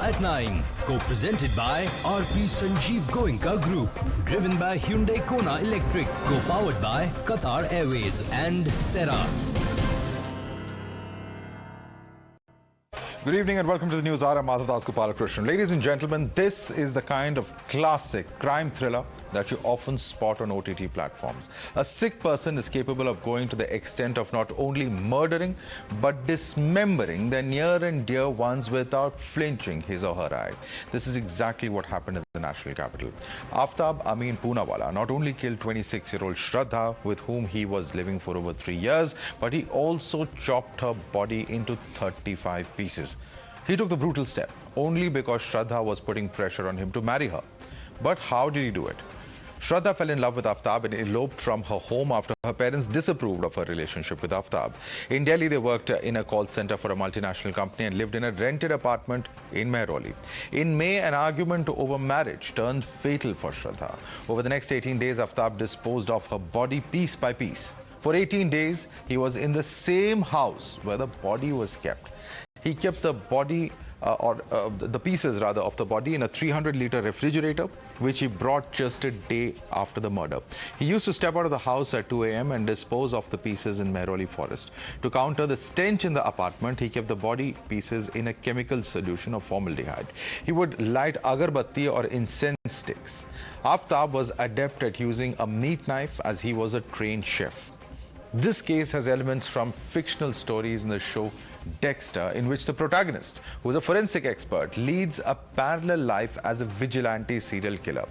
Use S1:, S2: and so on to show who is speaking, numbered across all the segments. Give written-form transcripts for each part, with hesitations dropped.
S1: at 9. Co-presented by RP Sanjeev Goenka Group. Driven by Hyundai Kona Electric. Co-powered by Qatar Airways and Sera.
S2: Good evening and welcome to the Newshour. I'm Madhavdas Gopalkrishnan. Ladies and gentlemen, this is the kind of classic crime thriller that you often spot on OTT platforms. A sick person is capable of going to the extent of not only murdering but dismembering their near and dear ones without flinching his or her eye. This is exactly what happened in the national capital. Aftab Poonawalla not only killed 26-year-old Shraddha, with whom he was living for over 3 years, but he also chopped her body into 35 pieces. He took the brutal step only because Shraddha was putting pressure on him to marry her. But how did he do it? Shraddha fell in love with Aftab and eloped from her home after her parents disapproved of her relationship with Aftab. In Delhi, they worked in a call center for a multinational company and lived in a rented apartment in Mehrauli. In May, an argument over marriage turned fatal for Shraddha. Over the next 18 days, Aftab disposed of her body piece by piece. For 18 days, he was in the same house where the body was kept. He kept the body, the pieces rather, of the body in a 300-liter refrigerator, which he brought just a day after the murder. He used to step out of the house at 2 a.m. and dispose of the pieces in Mehrauli forest. To counter the stench in the apartment, he kept the body pieces in a chemical solution of formaldehyde. He would light agarbatti or incense sticks. Aftab was adept at using a meat knife as he was a trained chef. This case has elements from fictional stories in the show Dexter, in which the protagonist, who is a forensic expert, leads a parallel life as a vigilante serial killer.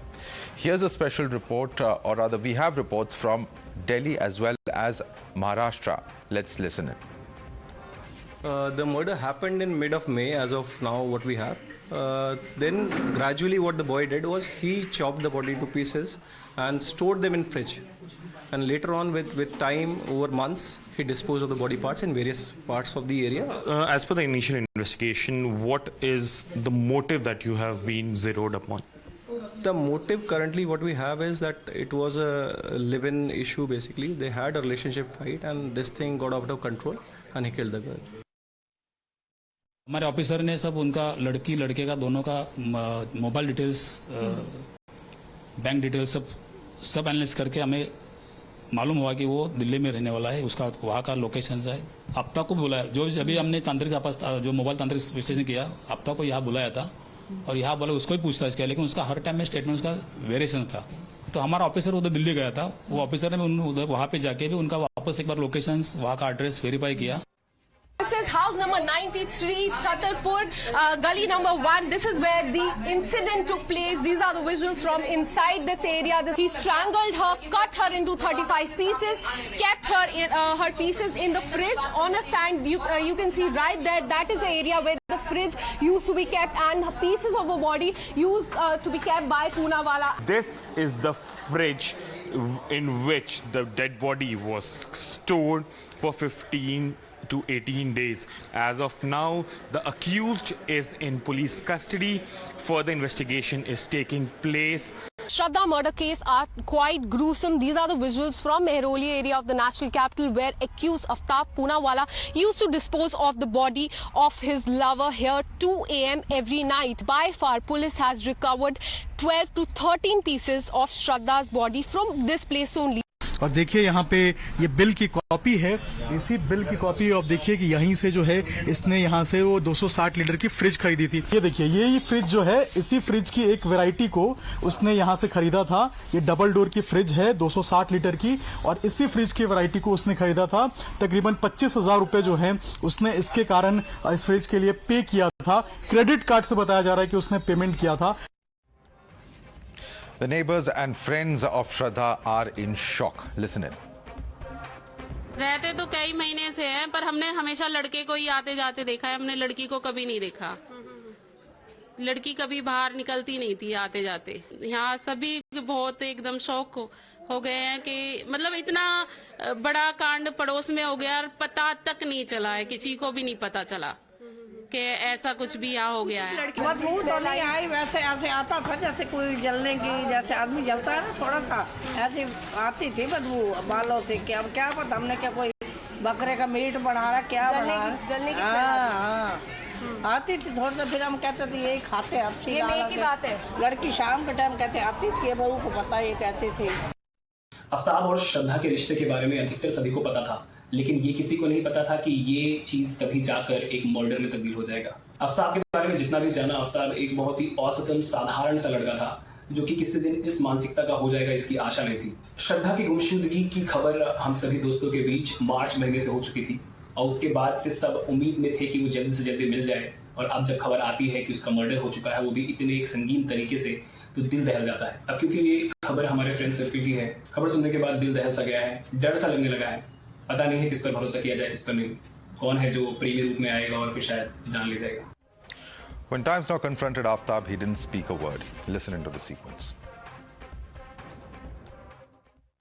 S2: Here's a special report, or rather we have reports from Delhi as well as Maharashtra. Let's listen in.
S3: The murder happened in mid of May as of now what we have. Then gradually what the boy did was he chopped the body to pieces and stored them in fridge. And later on with time over months he disposed of the body parts in various parts of the area.
S4: As per the initial investigation, what is the motive that you have been zeroed upon?
S3: The motive currently what we have is that it was a live-in issue basically. They had a relationship fight and this thing got out of control and he killed the girl.
S5: हमारे officer ने सब उनका लड़की लड़के का दोनों का mobile details bank details सब एनालिस करके हमें मालूम हुआ कि वो दिल्ली में रहने वाला है, उसका वहाँ का लोकेशन है. आफ्ता को बुलाया, जो अभी हमने तांत्रिक जो मोबाइल तांत्रिक विश्लेषण किया, आफ्ता को यहाँ बुलाया था और यहाँ बोला उसको ही पूछताछ किया, लेकिन उसका हर टाइम में स्टेटमेंट उसका वेरिएशन था. तो हमारा ऑफिसर उधर दिल्ली गया था, वो ऑफिसर ने उधर वहाँ पे जाके भी उनका वापस एक बार लोकेशन वहाँ का एड्रेस वेरीफाई किया.
S6: This is house number 93, Chhatarpur, gully number 1. This is where the incident took place. These are the visuals from inside this area. He strangled her, cut her into 35 pieces, kept her pieces in the fridge on a stand. You can see right there, that is the area where the fridge used to be kept and pieces of her body used to be kept by Poonawalla.
S4: This is the fridge in which the dead body was stored for 15 to 18 days. As of now, the accused is in police custody. Further investigation is taking place.
S6: Shraddha murder case are quite gruesome. These are the visuals from Mehrauli area of the national capital where accused Aftab Poonawalla used to dispose of the body of his lover here 2 a.m. every night. By far, police has recovered 12 to 13 pieces of Shraddha's body from this place only.
S7: और देखिए यहाँ पे ये bill की copy है, इसी bill की copy आप देखिए कि यहीं से जो है इसने यहाँ से वो 260 लीटर की फ्रिज खरीदी थी. ये देखिए ये फ्रिज जो है, इसी फ्रिज की एक वैरायटी को उसने यहाँ से खरीदा था. ये डबल डोर की फ्रिज है 260 लीटर की और इसी फ्रिज की वैरायटी को उसने खरीदा था. तकरीबन 25,000 रुपए जो है उसने इसके कारण इस फ्रिज के लिए पे किया था. क्रेडिट कार्ड से बताया जा रहा है कि उसने पेमेंट किया था.
S2: The neighbors and friends of Shraddha are in shock. Listen in.
S8: रहते तो कई महीने से हैं, पर हमने हमेशा लड़के को ही आते जाते देखा है. हमने लड़की को कभी नहीं देखा. लड़की कभी बाहर निकलती नहीं थी आते जाते. यहाँ सभी बहुत एकदम शौक हो गए हैं कि मतलब इतना बड़ा कांड पड़ोस में हो गया और पता तक नहीं चला है, किसी को भी नहीं पता चला कि ऐसा कुछ भी यहाँ हो गया है.
S9: बदबू तो नहीं आई, वैसे ऐसे आता था जैसे कोई जलने की, जैसे आदमी जलता है ना थोड़ा सा, ऐसी आती थी बदबू बालों से. क्या पता हमने क्या कोई बकरे का मीट बना रहा क्या बना रहा.
S6: जलने की
S9: आती थी थोड़ी देर, फिर हम कहते थे यही खाते अच्छी।
S6: ये मई की बात है।
S9: लड़की शाम के टाइम कहते आती थी, बहू को पता ये कहते थे।
S10: आफ्ताब और श्रद्धा के रिश्ते के बारे में अधिकतर सभी को पता था, लेकिन ये किसी को नहीं पता था कि ये चीज कभी जाकर एक मर्डर में तब्दील हो जाएगा। आफ्ताब के बारे में जितना भी जाना, आफ्ताब एक बहुत ही औसतन साधारण सा लड़का था जो कि किसी दिन इस मानसिकता का हो जाएगा इसकी आशा नहीं थी। श्रद्धा की गुमशुदगी की खबर हम सभी दोस्तों के बीच मार्च महीने से हो चुकी थी और उसके बाद से सब उम्मीद में थे कि वो जल्दी से जल्दी मिल जाए, और अब जब खबर आती है कि उसका मर्डर हो चुका है, वो भी इतने एक संगीन तरीके से, तो दिल दहल जाता है। अब क्योंकि ये खबर हमारे फ्रेंड सर्कल की है, खबर सुनने के बाद दिल दहल सा गया है, डर सा लगने लगा है। पता नहीं है किस पर भरोसा किया जाए, किस पर नहीं, कौन है जो प्रेमी रूप में आएगा और फिर शायद जान ले जाएगा।
S2: When Times Now confronted Aftab, he didn't speak a word. Listen into the sequence.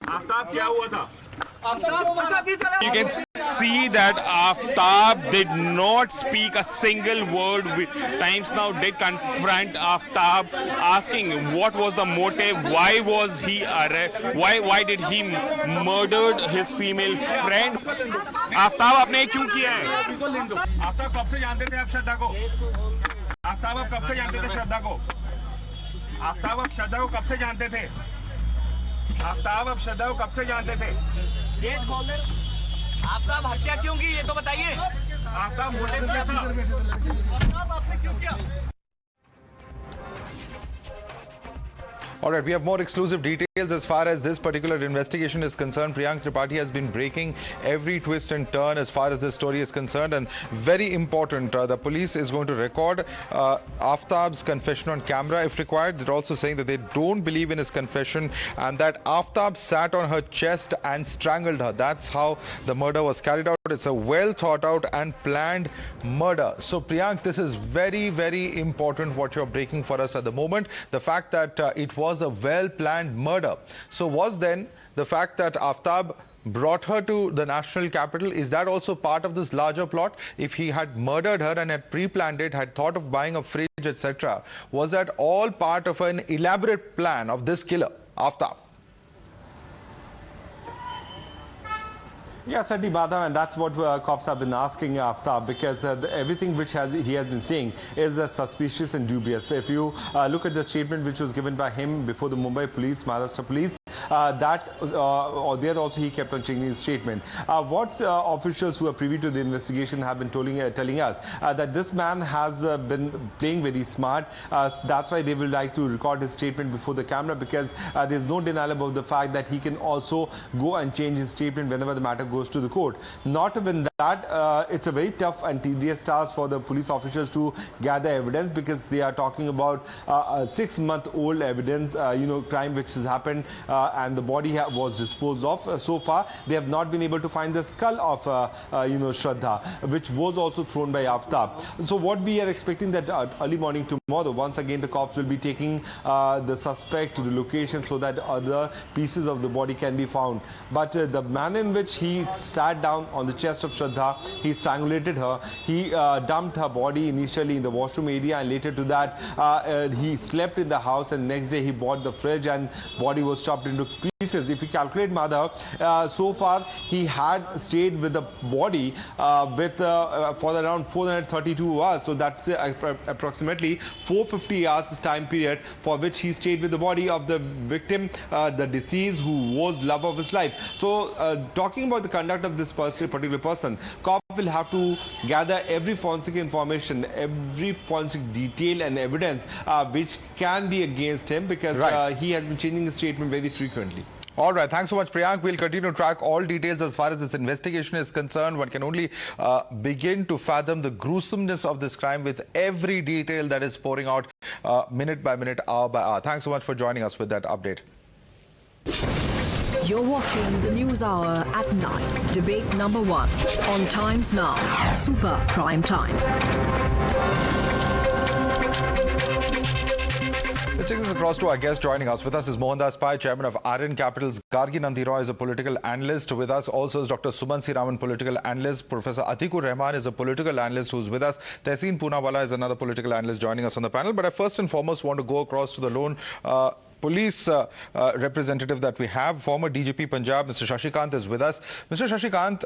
S4: Aftab क्या हुआ था? You can see that Aftab did not speak a single word. Times Now did confront Aftab, asking what was the motive, why was he arrested, why did he murdered his female friend. Aftab आपने ये क्यों किया है? आफ्ताब कब से जानते थे आप श्रद्धा को? आफ्ताब आप कब से जानते थे श्रद्धा को? आफ्ताब आप श्रद्धा को कब से जानते थे? आफ्ताब आप श्रद्धा को कब से जानते थे? आफ्ताब हत्या क्यों की, ये तो बताइए। आफ्ताब मोटिव क्या था? आफ्ताब आपने क्यों किया?
S2: All right, we have more exclusive details as far as this particular investigation is concerned. Priyank Tripathi has been breaking every twist and turn as far as this story is concerned, and very important, the police is going to record Aftab's confession on camera if required. They're also saying that they don't believe in his confession and that Aftab sat on her chest and strangled her. That's how the murder was carried out. It's a well thought out and planned murder. So Priyank, this is very, very important what you're breaking for us at the moment. The fact that it was a well-planned murder. So was then the fact that Aftab brought her to the national capital, is that also part of this larger plot? If he had murdered her and had pre-planned it, had thought of buying a fridge, etc., was that all part of an elaborate plan of this killer, Aftab?
S11: Yeah, certainly, Madhav, and that's what cops have been asking Aftab, because everything which he has been saying is suspicious and dubious. If you look at the statement which was given by him before the Mumbai police, Maharashtra police, there also he kept on changing his statement. What officials who are privy to the investigation have been telling us that this man has been playing very smart. That's why they will like to record his statement before the camera, because there's no denial about the fact that he can also go and change his statement whenever the matter goes to the court. Not even that, it's a very tough and tedious task for the police officers to gather evidence, because they are talking about a 6-month-old evidence, crime which has happened, and the body was disposed of. So far, they have not been able to find the skull of, Shraddha, which was also thrown by Aftab. So what we are expecting that early morning tomorrow, once again the cops will be taking the suspect to the location so that other pieces of the body can be found. But the manner in which he sat down on the chest of Shraddha, he strangulated her, he dumped her body initially in the washroom area, and later to that he slept in the house, and next day he bought the fridge and body was chopped into pieces. If you calculate, Madhav, so far he had stayed with the body for around 432 hours. So that's approximately 450 hours time period for which he stayed with the body of the victim, the deceased, who was love of his life. So talking about the conduct of this particular person, cop will have to gather every forensic information, every forensic detail and evidence which can be against him, because he has been changing his statement very frequently.
S2: All right, thanks so much, Priyank. We'll continue to track all details as far as this investigation is concerned. One can only begin to fathom the gruesomeness of this crime with every detail that is pouring out minute by minute, hour by hour. Thanks so much for joining us with that update.
S12: You're watching the News Hour at 9, debate number 1 on Times Now, Super Prime Time.
S2: Let's take this across to our guest. Joining us. With us is Mohandas Pai, chairman of Aryan Capital's. Gargi Nandiroy is a political analyst. With us also is Dr. Suman Siraman, political analyst. Professor Atikur Rahman is a political analyst who's with us. Tehseen Poonawala is another political analyst joining us on the panel. But I first and foremost want to go across to the lone police representative that we have. Former DGP Punjab, Mr. Shashikant, is with us. Mr. Shashikant,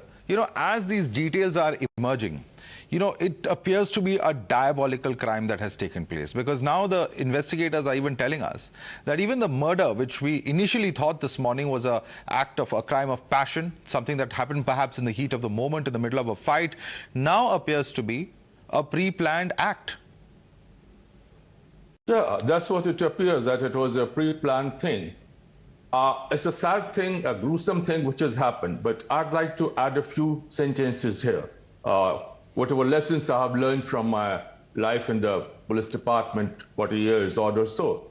S2: as these details are emerging, you know, it appears to be a diabolical crime that has taken place, because now the investigators are even telling us that even the murder, which we initially thought this morning was a act of a crime of passion, something that happened perhaps in the heat of the moment, in the middle of a fight, now appears to be a pre-planned act.
S13: Yeah, that's what it appears, that it was a pre-planned thing. It's a sad thing, a gruesome thing which has happened, but I'd like to add a few sentences here. Whatever lessons I have learned from my life in the police department 40 years odd or so.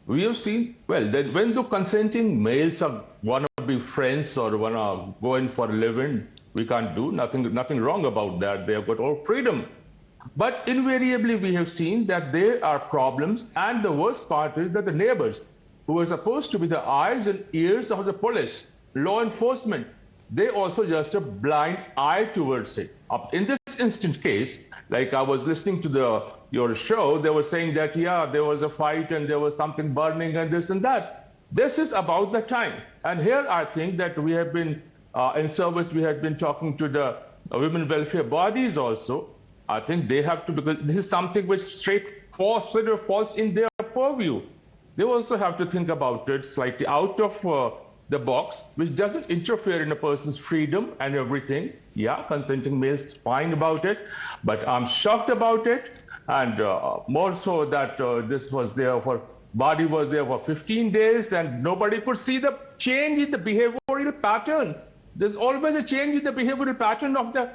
S13: We have seen, well, that when the consenting males want to be friends or want to go in for a living, we can't do nothing wrong about that. They have got all freedom. But invariably we have seen that there are problems, and the worst part is that the neighbors, who are supposed to be the eyes and ears of the police, law enforcement, they also just a blind eye towards it. In this instant case, like I was listening to your show, they were saying that, yeah, there was a fight and there was something burning and this and that. This is about the time. And here I think that we have been, in service, we have been talking to the women welfare bodies also. I think they have to, because this is something which falls in their purview. They also have to think about it slightly out of the box, which doesn't interfere in a person's freedom and everything. Yeah, consenting males fine about it, but I'm shocked about it, and more so that this was there for, body was there for 15 days and nobody could see the change in the behavioral pattern. There's always a change in the behavioral pattern of the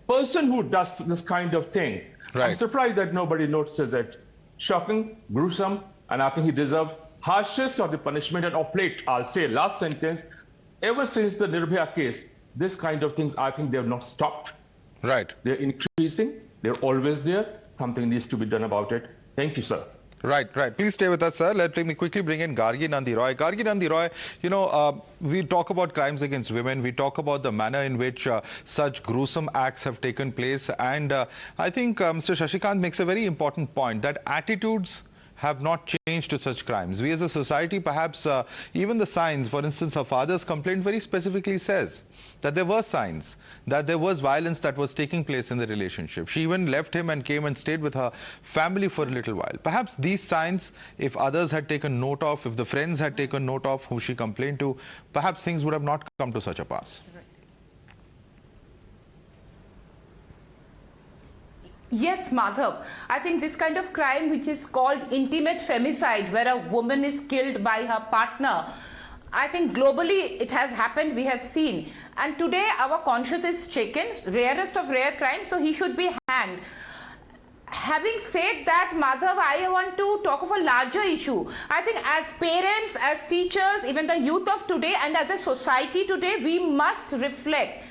S13: person who does this kind of thing. Right. I'm surprised that nobody notices it. Shocking, gruesome, and I think he deserves harshest of the punishment. And of late, I'll say last sentence, ever since the Nirbhaya case, this kind of things, I think they have not stopped.
S2: Right.
S13: They're increasing. They're always there. Something needs to be done about it. Thank you, sir.
S2: Right. Please stay with us, sir. Let me quickly bring in Gargi Nandi Roy. Gargi Nandi Roy, you know, we talk about crimes against women. We talk about the manner in which such gruesome acts have taken place. And I think Mr. Shashikant makes a very important point, that attitudes have not changed to such crimes. We as a society, perhaps even the signs, for instance, her father's complaint very specifically says that there were signs that there was violence that was taking place in the relationship. She even left him and came and stayed with her family for a little while. Perhaps these signs, if others had taken note of, if the friends had taken note of who she complained to, perhaps things would have not come to such a pass.
S14: Yes, Madhav. I think this kind of crime, which is called intimate femicide, where a woman is killed by her partner, I think globally it has happened, we have seen. And today our conscience is shaken, rarest of rare crimes, so he should be hanged. Having said that, Madhav, I want to talk of a larger issue. I think as parents, as teachers, even the youth of today, and as a society today, we must reflect.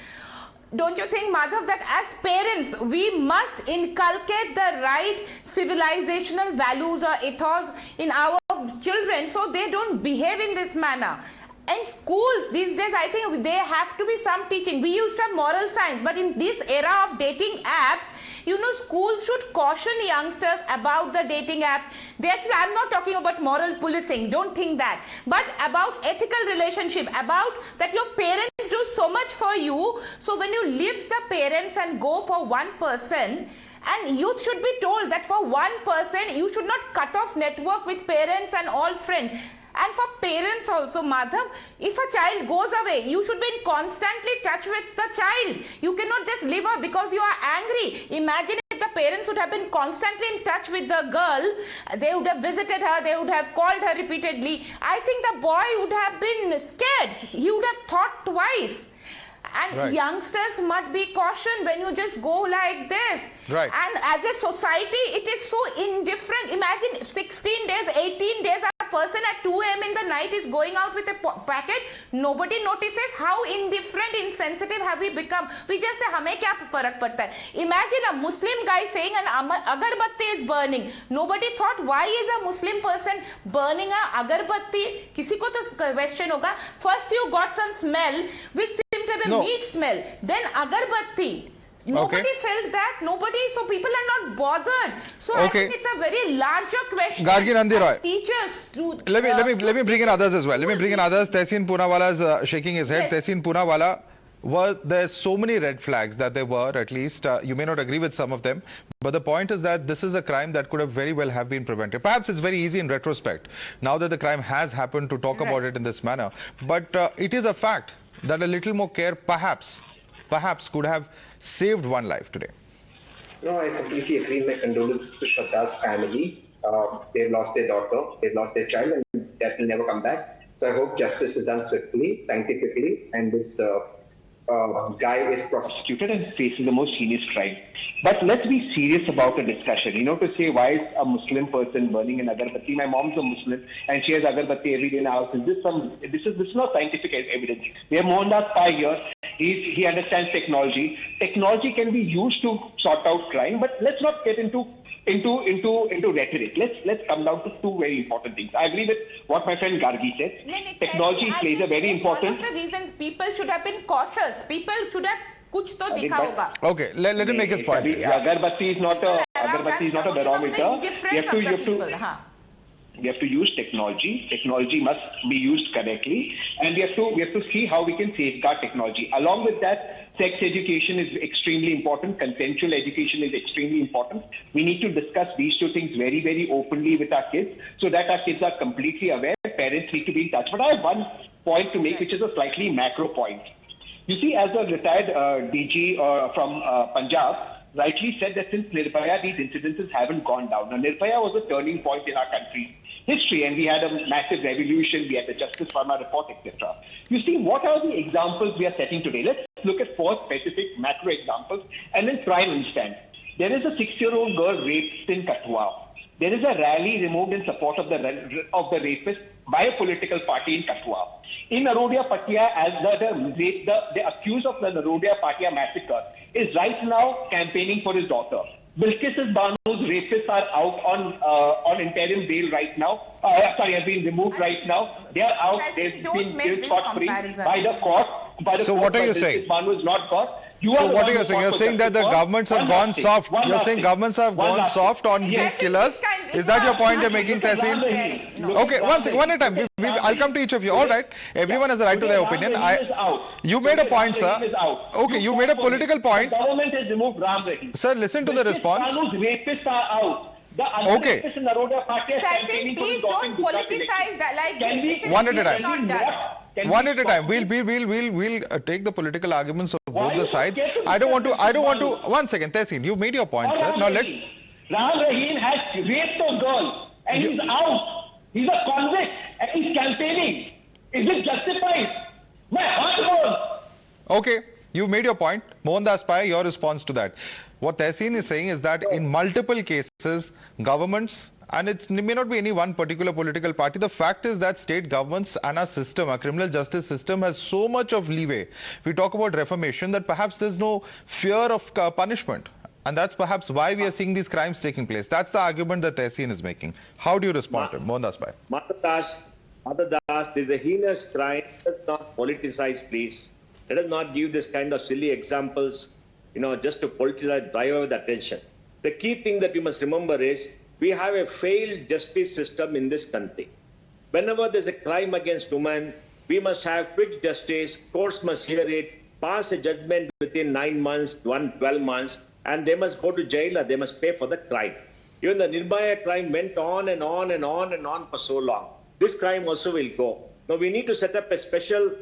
S14: Don't you think, Madhav, that as parents, we must inculcate the right civilizational values or ethos in our children so they don't behave in this manner? In schools these days, I think there have to be some teaching. We used to have moral science, but in this era of dating apps, you know, schools should caution youngsters about the dating apps. I'm not talking about moral policing, don't think that. But about ethical relationship, about that your parents do so much for you. So when you leave the parents and go for one person, and youth should be told that for one person, you should not cut off network with parents and all friends. And for parents also, Madhav, if a child goes away, you should be in constantly touch with the child. You cannot just leave her because you are angry. Imagine if the parents would have been constantly in touch with the girl, they would have visited her, they would have called her repeatedly. I think the boy would have been scared. He would have thought twice. And youngsters must be cautioned when you just go like this.
S2: Right.
S14: And as a society, it is so indifferent. Imagine 16 days, 18 days, a person at 2 a.m. in the night is going out with a packet. Nobody notices. How indifferent, insensitive have we become? We just say, hame kya farak padta hai? Imagine a Muslim guy saying an agarbatti is burning. Nobody thought, why is a Muslim person burning a agarbatti? Kisi ko to question hoga. First you got some smell, which seemed to be a meat smell. Then agarbatti. Nobody felt that. Nobody. So people are not bothered. So I think it's a very larger question.
S2: Gargi Nandi Roy.
S14: Teachers.
S2: Let me bring in others as well. Let me bring in others. Tehseen Poonawala is shaking his head. Tehseen Poonawala, were there so many red flags that there were, at least? You may not agree with some of them, but the point is that this is a crime that could have very well have been prevented. Perhaps it's very easy in retrospect, now that the crime has happened, to talk about it in this manner. But it is a fact that a little more care perhaps could have saved one life today.
S15: No, I completely agree. My condolences to Shraddha's family. They've lost their daughter, they've lost their child, and that will never come back. So I hope justice is done swiftly, scientifically, and this guy is prosecuted and faces the most heinous crime. But let's be serious about the discussion. You know, to say why is a Muslim person burning an agarbatti? My mom's a Muslim and she has agarbatti every day in the house. This is not scientific evidence. We have Madhavdas Pai here. He understands technology. Technology can be used to sort out crime, but let's not get into rhetoric. Let's come down to two very important things. I agree with what my friend Gargi said. Technology plays a very important.
S14: One of the reasons people should have been cautious. People should have kuch to dikha hoga.
S2: Okay, let him make his point.
S15: Agarbatti is not a barometer. We have to use technology. Technology must be used correctly, and we have to see how we can safeguard technology. Along with that, sex education is extremely important. Consensual education is extremely important. We need to discuss these two things very, very openly with our kids, so that our kids are completely aware. Parents need to be in touch. But I have one point to make, which is a slightly macro point. You see, as a retired DG from Punjab rightly said that since Nirbhaya, these incidences haven't gone down. Now, Nirbhaya was a turning point in our country's history, and we had a massive revolution. We had the Justice Pharma report, etc. You see, what are the examples we are setting today? Let's look at 4 specific macro examples and then try and understand. There is a 6-year-old girl raped in Kathua. There is a rally removed in support of the rapist by a political party in Kathua. In Narodia Patia, as the accused of the Narodia Patia massacre is right now campaigning for his daughter. Bilkis Banu's rapists are out on interim bail right now. Have been removed right now. They are out. They've been scot-free by the court.
S2: So what are you saying?
S15: Banu is not caught.
S2: So what are you saying? You're saying that the governments have gone soft. You're saying governments have gone soft on these killers. Is that your point you're making, Tehseen? Okay, one at a time. I'll come to each of you. All right. Everyone has a right to their opinion. You made a point, sir. Okay, you made a political point.
S15: The government has removed Ram Rahim.
S2: Sir, listen to the response.
S15: Rapists are out.
S2: Okay.
S14: Please don't politicize that.
S2: One at a time. One at a time. We'll take the political arguments of both the sides. I don't want to. 1 second, Tehseen, you made your point, sir. Now let's.
S15: Ram Rahim has raped a girl and he's out. He's a convict and he's campaigning. Is it justified? My heart goes.
S2: Okay. You made your point. Madhavdas Pai, your response to that. What Tehseen is saying is that in multiple cases, governments, and it may not be any one particular political party, the fact is that state governments and our system, our criminal justice system, has so much of leeway. We talk about reformation, that perhaps there's no fear of punishment. And that's perhaps why we are seeing these crimes taking place. That's the argument that Tehseen is making. How do you respond to him? Madhavdas Pai.
S16: Madhavdas, this is a heinous crime. Let's not politicize, please. Let us not give this kind of silly examples, just to politicize, drive away the attention. The key thing that we must remember is we have a failed justice system in this country. Whenever there's a crime against women, we must have quick justice, courts must hear it, pass a judgment within 9 months, 12 months, and they must go to jail or they must pay for the crime. Even the Nirbhaya crime went on and on and on and on for so long. This crime also will go. Now we need to set up a special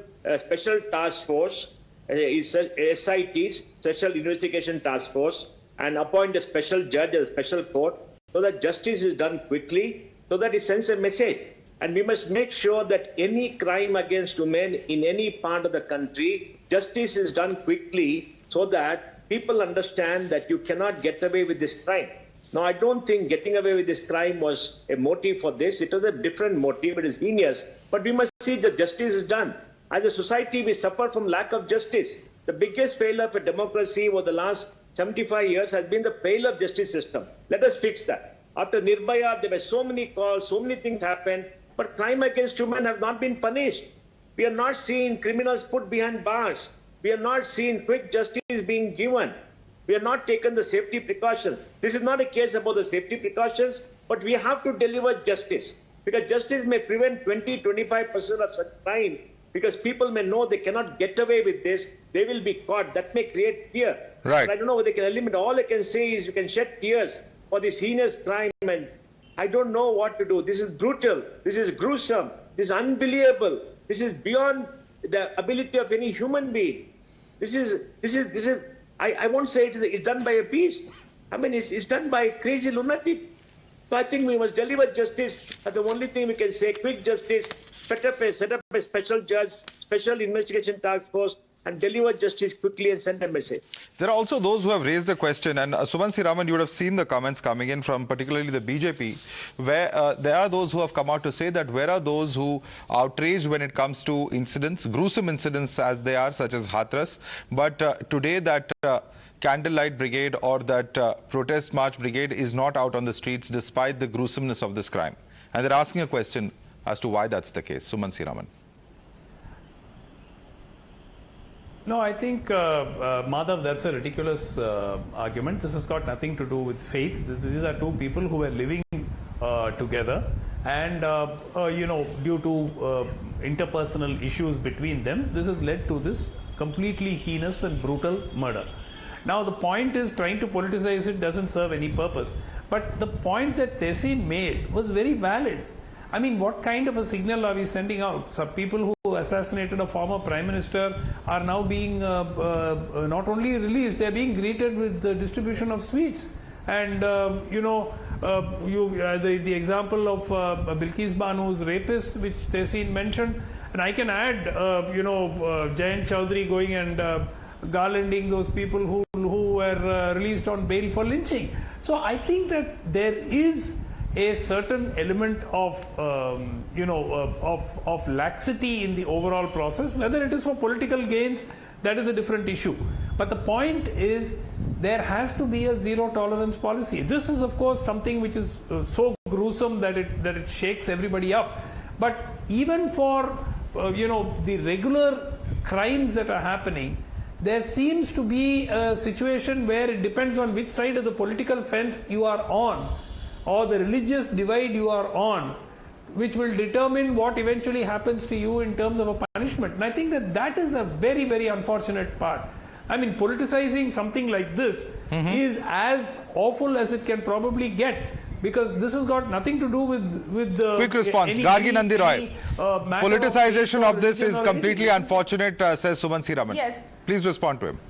S16: task force, SITs, Special Investigation Task Force, and appoint a special judge, a special court, so that justice is done quickly, so that it sends a message. And we must make sure that any crime against women in any part of the country, justice is done quickly, so that people understand that you cannot get away with this crime. Now, I don't think getting away with this crime was a motive for this. It was a different motive. It is heinous. But we must see that justice is done. As a society, we suffer from lack of justice. The biggest failure of a democracy over the last 75 years has been the failure of justice system. Let us fix that. After Nirbhaya, there were so many calls, so many things happened, but crime against women have not been punished. We are not seeing criminals put behind bars. We are not seeing quick justice being given. We have not taken the safety precautions. This is not a case about the safety precautions, but we have to deliver justice. Because justice may prevent 20-25% of such crime because people may know they cannot get away with this. They will be caught. That may create fear.
S2: Right.
S16: But I don't know whether they can eliminate. All I can say is you can shed tears for this heinous crime, and I don't know what to do. This is brutal. This is gruesome. This is unbelievable. This is beyond the ability of any human being. This is. I won't say it's done by a beast. I mean, it's done by a crazy lunatic. So I think we must deliver justice. That's the only thing we can say. Quick justice. Set up a special judge, special investigation task force, and deliver justice quickly and send a message.
S2: There are also those who have raised a question, and Suman Raman, you would have seen the comments coming in from particularly the BJP, where there are those who have come out to say that where are those who are outraged when it comes to incidents, gruesome incidents as they are, such as Hathras, but today that Candlelight Brigade or that protest march brigade is not out on the streets despite the gruesomeness of this crime. And they're asking a question as to why that's the case. Suman Raman.
S17: No, I think, Madhav, that's a ridiculous argument. This has got nothing to do with faith. These are two people who were living together, and, due to interpersonal issues between them, this has led to this completely heinous and brutal murder. Now, the point is trying to politicize it doesn't serve any purpose. But the point that Tehseen made was very valid. I mean, what kind of a signal are we sending out? Some people who assassinated a former prime minister are now being not only released, they are being greeted with the distribution of sweets. And, the example of Bilkis Banu's rapist, which Tehseen mentioned, and I can add, Jayant Chaudhary going and garlanding those people who were released on bail for lynching. So I think that there is a certain element of, of laxity in the overall process. Whether it is for political gains, that is a different issue. But the point is, there has to be a zero tolerance policy. This is, of course, something which is so gruesome that it shakes everybody up. But even for, the regular crimes that are happening, there seems to be a situation where it depends on which side of the political fence you are on, or the religious divide you are on, which will determine what eventually happens to you in terms of a punishment. And I think that is a very, very unfortunate part. I mean, politicizing something like this is as awful as it can probably get, because this has got nothing to do with the...
S2: Quick response, Gargi Nandi Roy. Politicization of this is completely unfortunate, says Suman Raman.
S14: Yes.
S2: Please respond to him.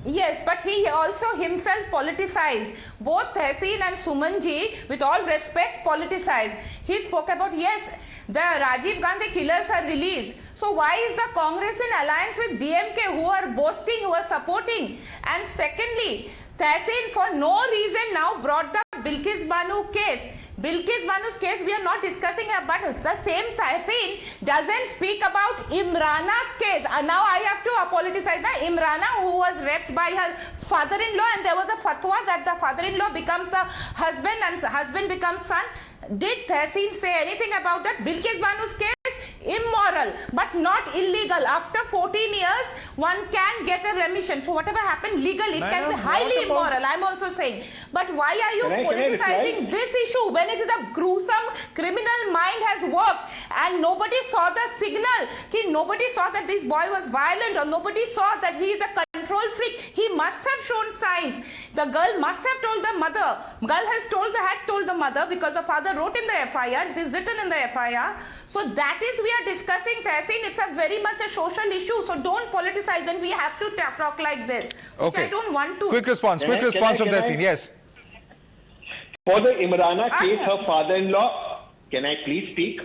S14: Yes, but he also himself politicized. Both Tehseen and Sumanji, with all respect, politicized. He spoke about, yes, the Rajiv Gandhi killers are released. So why is the Congress in alliance with DMK, who are boasting, who are supporting? And secondly, Tehseen for no reason now brought the Bilkis Banu case. Bilkis Banu's case we are not discussing here, but the same Tehseen doesn't speak about Imrana's case. Now I have to politicize the Imrana, who was raped by her father-in-law, and there was a fatwa that the father-in-law becomes the husband and the husband becomes son. Did Tehseen say anything about that? Bilkis Banu's case, immoral but not illegal. After 14 years, one can get a remission. So whatever happened legally, it can be highly immoral, I'm also saying. But why are you politicizing this issue when it is a gruesome criminal mind has worked and nobody saw the signal? Nobody saw that this boy was violent, or nobody saw that he is a control freak. He must have shown signs. The girl must have told the mother. Girl had told the mother, because the father wrote in the FIR. It is written in the FIR. So that is we are discussing, Tehseen. It's a very much a social issue. So don't politicize, and we have to talk like this. Which I don't want to.
S2: Quick response from Tehseen. Yes.
S15: For the Imrana case, her father-in-law, can I please speak?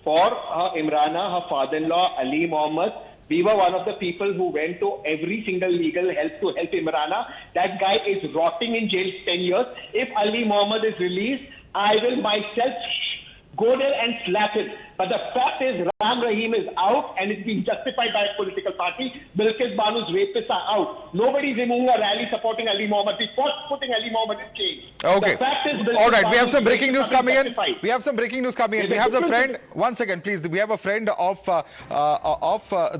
S15: For Imrana, her father-in-law, Ali Mohammed, we were one of the people who went to every single legal help to help Imrana. That guy is rotting in jail 10 years. If Ali Mohammed is released, I will myself go there and slap him. But the fact is, Ram Rahim is out, and it's being justified by a political party. Bilkis Banu's rapists are out. Nobody's removing a rally supporting Ali Mohammed. We're putting Ali Mohammed in jail.
S2: Okay.
S15: The fact is,
S2: all right, we have some breaking news coming in. We have some breaking news coming in. We have the friend, one second please, we have a friend of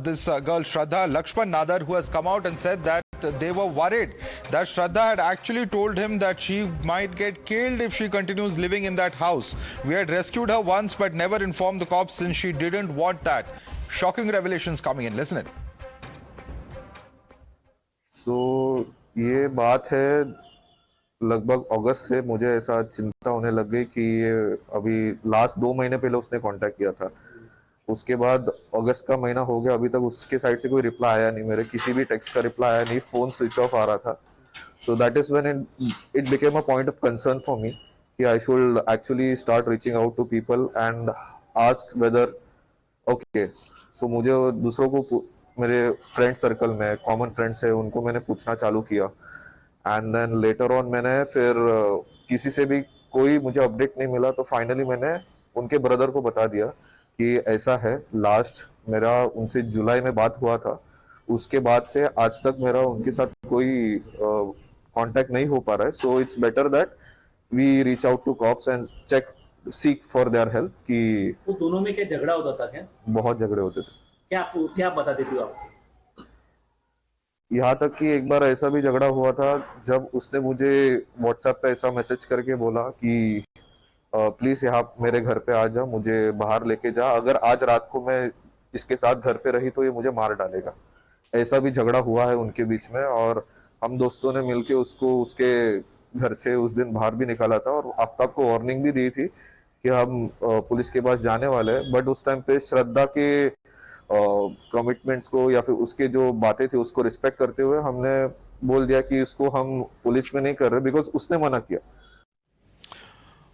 S2: this girl Shraddha, Lakshman Nadar, who has come out and said that they were worried that Shraddha had actually told him that she might get killed if she continues living in that house. We had rescued her once but never informed the cops since she didn't want that. Shocking revelations coming in. Listen it.
S18: So, ये बात है लगभग अगस्त से मुझे ऐसा चिंता होने लग गई कि ये अभी लास्ट 2 महीने पहले उसने कांटेक्ट किया था. उसके बाद अगस्त का महीना हो गया, अभी तक उसके साइड से कोई रिप्लाई आया नहीं, मेरे किसी भी टेक्स्ट का रिप्लाई आया नहीं, फोन स्विच ऑफ आ रहा था. So that is when it became a point of concern for me कि I should actually start reaching out to people and ask whether okay. So मुझे दूसरों को, मेरे फ्रेंड सर्कल में कॉमन फ्रेंड्स है, उनको मैंने पूछना चालू किया. एंड देन लेटर ऑन मैंने फिर किसी से भी कोई मुझे अपडेट नहीं मिला, तो फाइनली मैंने उनके ब्रदर को बता दिया कि ऐसा है. लास्ट मेरा उनसे जुलाई में बात हुआ था, उसके बाद से आज तक मेरा उनके साथ कोई कांटेक्ट नहीं हो पा रहा है. So it's better that we reach out to cops and check seek for their help. कि
S10: वो दोनों में क्या झगड़ा होता था क्या?
S18: बहुत झगड़े होते थे.
S10: क्या बता देती हो आप?
S18: यहाँ तक कि एक बार ऐसा भी झगड़ा हुआ था जब उसने मुझे व्हाट्सएप पे ऐसा मैसेज करके बोला कि प्लीज यहाँ मेरे घर पे आ जा, मुझे बाहर लेके जा, अगर आज रात को मैं इसके साथ घर पे रही तो ये मुझे मार डालेगा. ऐसा भी झगड़ा हुआ है उनके बीच में और हम दोस्तों ने मिलके उसको उसके घर से उस दिन बाहर भी निकाला था और आफ्ताब को वार्निंग भी दी थी कि हम पुलिस के पास जाने वाले हैं. बट उस टाइम पे श्रद्धा के कमिटमेंट्स को या फिर उसके जो बातें थी उसको रिस्पेक्ट करते हुए हमने बोल दिया कि इसको हम पुलिस में नहीं कर रहे, बिकॉज उसने मना किया.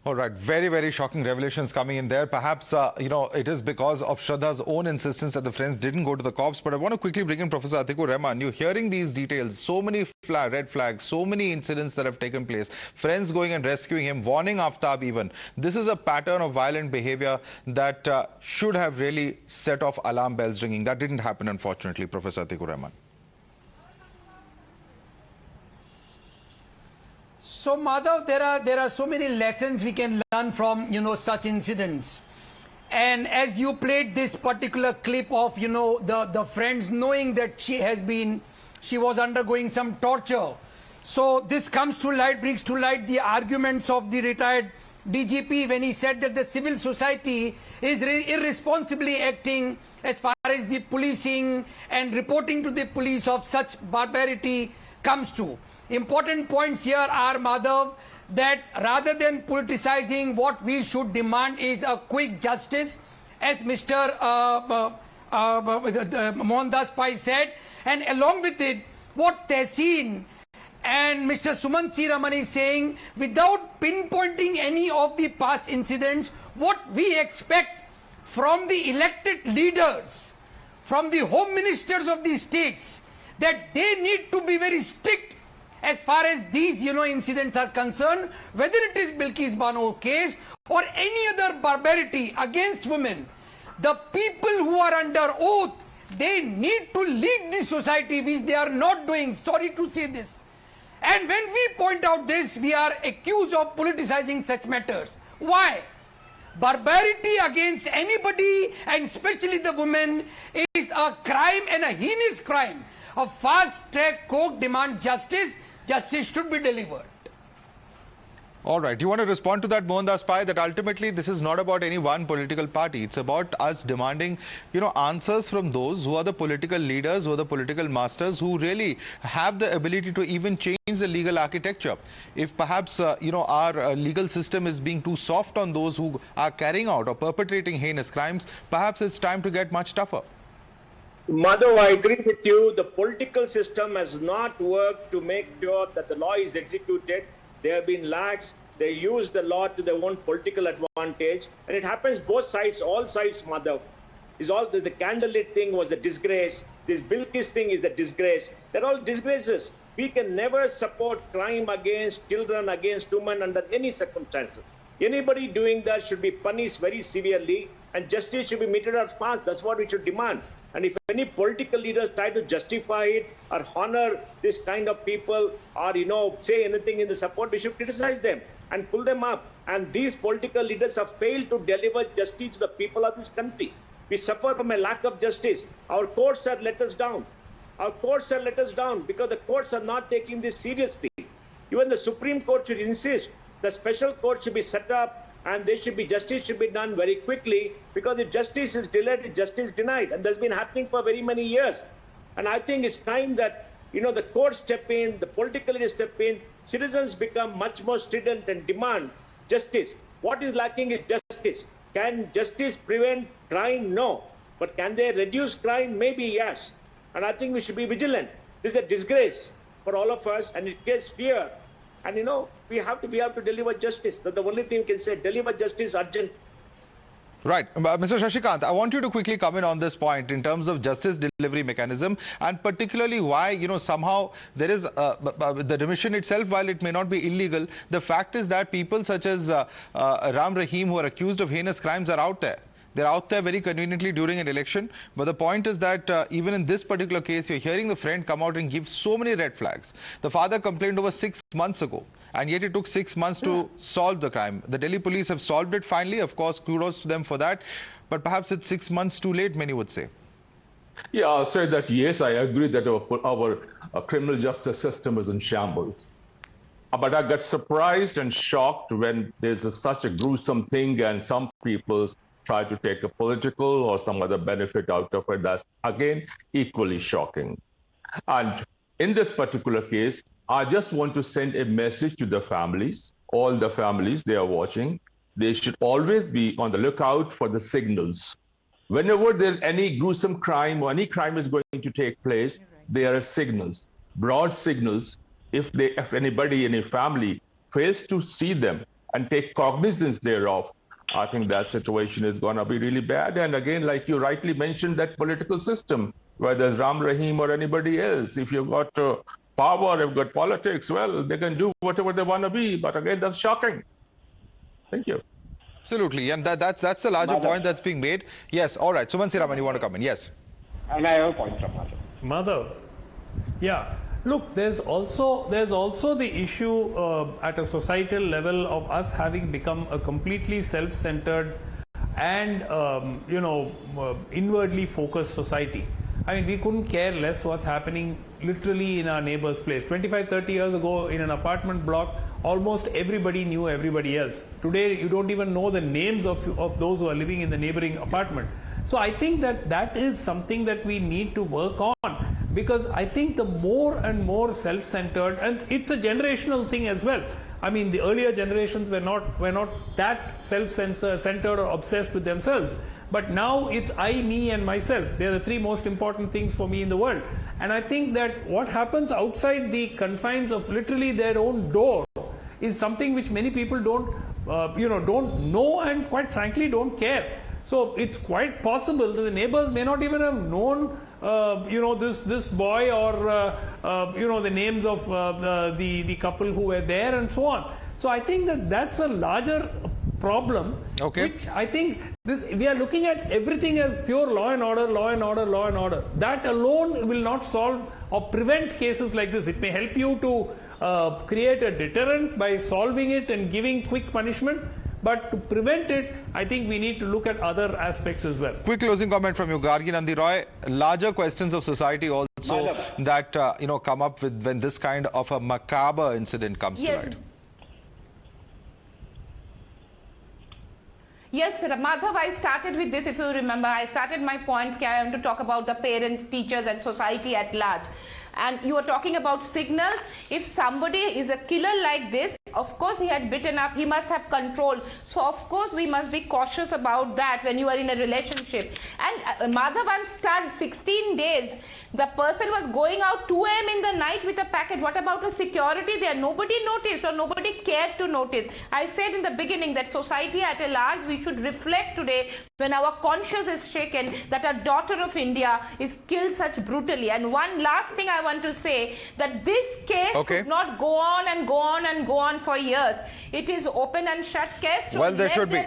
S2: All right, very, very shocking revelations coming in there. Perhaps, it is because of Shraddha's own insistence that the friends didn't go to the cops. But I want to quickly bring in Professor Atikur Rahman. You're hearing these details, so many red flags, so many incidents that have taken place. Friends going and rescuing him, warning Aftab even. This is a pattern of violent behavior that should have really set off alarm bells ringing. That didn't happen, unfortunately, Professor Atikur Rahman.
S19: So Madhav, there are so many lessons we can learn from such incidents. And as you played this particular clip of the friends knowing that she was undergoing some torture. So this brings to light the arguments of the retired DGP when he said that the civil society is irresponsibly acting as far as the policing and reporting to the police of such barbarity comes to. Important points here are, Madhav, that rather than politicizing, what we should demand is a quick justice, as Mr. Mohandas Pai said, and along with it, what Tehseen and Mr. Sumant C. Raman is saying, without pinpointing any of the past incidents, what we expect from the elected leaders, from the home ministers of the states, that they need to be very strict as far as these incidents are concerned, whether it is Bilkis Bano case or any other barbarity against women. The people who are under oath, they need to lead the society, which they are not doing. Sorry to say this. And when we point out this, we are accused of politicizing such matters. Why? Barbarity against anybody, and especially the women, is a crime and a heinous crime. A fast-track court demands justice. Justice should be delivered.
S2: All right. You want to respond to that, Mohandas Pai, that ultimately this is not about any one political party. It's about us demanding, answers from those who are the political leaders, who are the political masters, who really have the ability to even change the legal architecture. If perhaps, our legal system is being too soft on those who are carrying out or perpetrating heinous crimes, perhaps it's time to get much tougher.
S16: Madhav, I agree with you. The political system has not worked to make sure that the law is executed. They have been lax. They use the law to their own political advantage. And it happens both sides, all sides, Madhav. The candlelit thing was a disgrace. This Bilkis thing is a disgrace. They're all disgraces. We can never support crime against children, against women under any circumstances. Anybody doing that should be punished very severely, and justice should be meted out fast. That's what we should demand. And if any political leaders try to justify it or honor this kind of people or, say anything in the support, we should criticize them and pull them up. And these political leaders have failed to deliver justice to the people of this country. We suffer from a lack of justice. Our courts have let us down. Our courts have let us down because the courts are not taking this seriously. Even the Supreme Court should insist the special court should be set up and justice should be done very quickly, because if justice is delayed, justice is denied, and that's been happening for very many years. And I think it's time that the courts step in, the political leaders step in, citizens become much more strident and demand justice. What is lacking is justice. Can justice prevent crime? No. But can they reduce crime? Maybe yes. And I think we should be vigilant. This is a disgrace for all of us, and it creates fear. And we have to deliver justice. That's the only thing we can say. Deliver justice urgent.
S2: Right. Mr. Shashikant, I want you to quickly come in on this point in terms of justice delivery mechanism, and particularly why, somehow there is the remission itself, while it may not be illegal, the fact is that people such as Ram Rahim, who are accused of heinous crimes, are out there. They're out there very conveniently during an election. But the point is that even in this particular case, you're hearing the friend come out and give so many red flags. The father complained over 6 months ago, and yet it took 6 months to solve the crime. The Delhi police have solved it finally. Of course, kudos to them for that. But perhaps it's 6 months too late, many would say.
S13: Yeah, I'll say that, yes, I agree that our criminal justice system is in shambles. But I got surprised and shocked when there's such a gruesome thing and some people try to take a political or some other benefit out of it. That's, again, equally shocking. And in this particular case, I just want to send a message to the families, all the families they are watching. They should always be on the lookout for the signals. Whenever there's any gruesome crime or any crime is going to take place, there are signals, broad signals. If anybody in a family fails to see them and take cognizance thereof, I think that situation is going to be really bad. And again, like you rightly mentioned, that political system, whether it's Ram Rahim or anybody else, if you've got power, you've got politics, well, they can do whatever they want to be. But again, that's shocking. Thank you.
S2: Absolutely. And that's the larger point that's being made. Yes. All right. Suman Siraman, you want to come in? Yes.
S15: And I have a point from Madhav.
S17: Madhav. Yeah. Look, there's also the issue at a societal level of us having become a completely self-centered and inwardly focused society. I mean, we couldn't care less what's happening literally in our neighbor's place. 25-30 years ago, in an apartment block, almost everybody knew everybody else. Today, you don't even know the names of those who are living in the neighboring apartment. So I think that is something that we need to work on. Because I think the more and more self-centered, and it's a generational thing as well. I mean, the earlier generations were not that self-centered or obsessed with themselves. But now it's I, me and myself. They're the three most important things for me in the world. And I think that what happens outside the confines of literally their own door is something which many people don't know and quite frankly don't care. So it's quite possible that the neighbors may not even have known this boy or the names of the couple who were there and so on. So I think that's a larger problem, which I think we are looking at everything as pure law and order, law and order, law and order. That alone will not solve or prevent cases like this. It may help you to create a deterrent by solving it and giving quick punishment. But to prevent it, I think we need to look at other aspects as well.
S2: Quick closing comment from you, Gargi Nandi Roy. Larger questions of society also that come up with when this kind of a macabre incident comes to light.
S14: Yes, Madhav, I started with this, if you remember. I started my points. I want to talk about the parents, teachers and society at large. And you were talking about signals. If somebody is a killer like this, of course he had bitten up, he must have control. So of course we must be cautious about that when you are in a relationship. And Madhav, I'm stunned, 16 days. The person was going out 2 AM in the night with a packet. What about the security there? Nobody noticed or nobody cared to notice. I said in the beginning that society at a large, we should reflect today when our conscience is shaken that a daughter of India is killed such brutally. And one last thing I want to say, that this case should not go on and go on and go on for years. It is open and shut case. So
S2: well, there should be.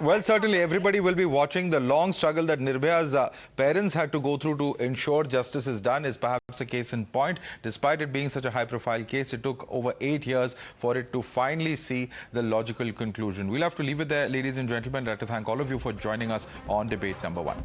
S2: Well, certainly everybody will be watching. The long struggle that Nirbhaya's parents had to go through to ensure justice is done is perhaps a case in point. Despite it being such a high-profile case, it took over 8 years for it to finally see the logical conclusion. We'll have to leave it there, ladies and gentlemen. I'd like to thank all of you for joining us on debate number 1.